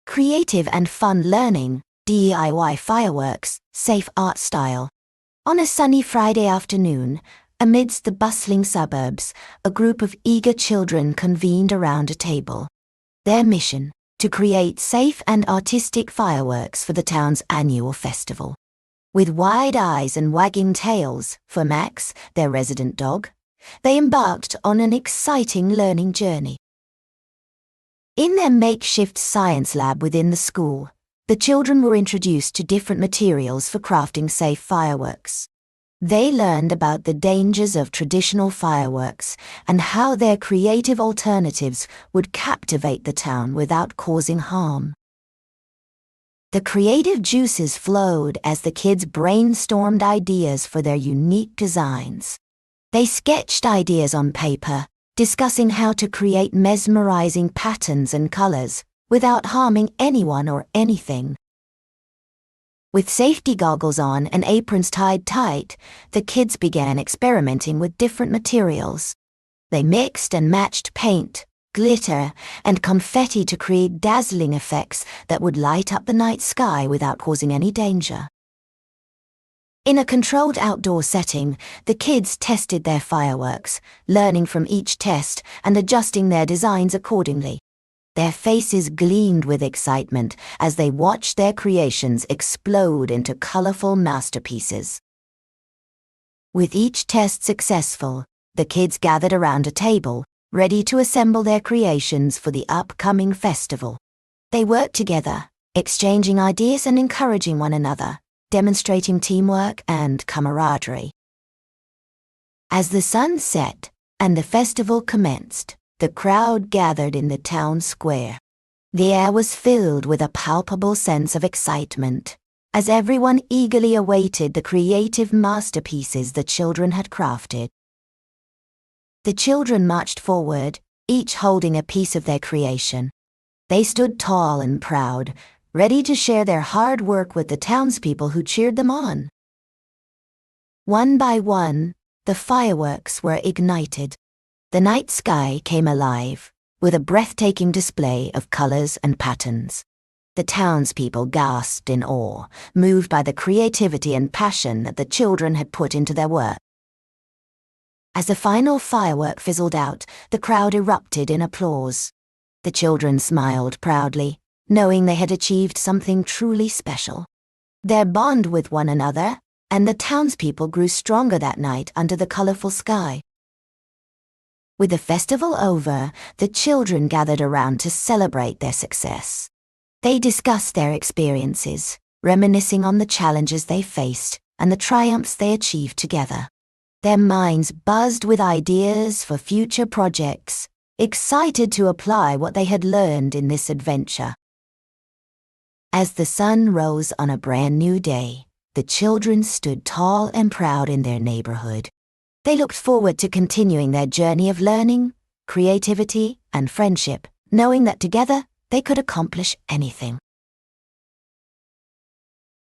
Creative and fun learning, DIY fireworks, safe art style. On a sunny Friday afternoon, amidst the bustling suburbs, a group of eager children convened around a table. Their mission: to create safe and artistic fireworks for the town's annual festival. With wide eyes and wagging tails, for Max, their resident dog, they embarked on an exciting learning journey. In their makeshift science lab within the school, the children were introduced to different materials for crafting safe fireworks. They learned about the dangers of traditional fireworks and how their creative alternatives would captivate the town without causing harm. The creative juices flowed as the kids brainstormed ideas for their unique designs. They sketched ideas on paper, discussing how to create mesmerizing patterns and colors without harming anyone or anything. With safety goggles on and aprons tied tight, the kids began experimenting with different materials. They mixed and matched paint, glitter, and confetti to create dazzling effects that would light up the night sky without causing any danger. In a controlled outdoor setting, the kids tested their fireworks, learning from each test and adjusting their designs accordingly. Their faces gleamed with excitement as they watched their creations explode into colorful masterpieces. With each test successful, the kids gathered around a table, ready to assemble their creations for the upcoming festival. They worked together, exchanging ideas and encouraging one another, demonstrating teamwork and camaraderie. As the sun set and the festival commenced, the crowd gathered in the town square. The air was filled with a palpable sense of excitement, as everyone eagerly awaited the creative masterpieces the children had crafted. The children marched forward, each holding a piece of their creation. They stood tall and proud, ready to share their hard work with the townspeople who cheered them on. One by one, the fireworks were ignited. The night sky came alive, with a breathtaking display of colors and patterns. The townspeople gasped in awe, moved by the creativity and passion that the children had put into their work. As the final firework fizzled out, the crowd erupted in applause. The children smiled proudly, knowing they had achieved something truly special. Their bond with one another and the townspeople grew stronger that night under the colorful sky. With the festival over, the children gathered around to celebrate their success. They discussed their experiences, reminiscing on the challenges they faced and the triumphs they achieved together. Their minds buzzed with ideas for future projects, excited to apply what they had learned in this adventure. As the sun rose on a brand new day, the children stood tall and proud in their neighborhood. They looked forward to continuing their journey of learning, creativity, and friendship, knowing that together they could accomplish anything.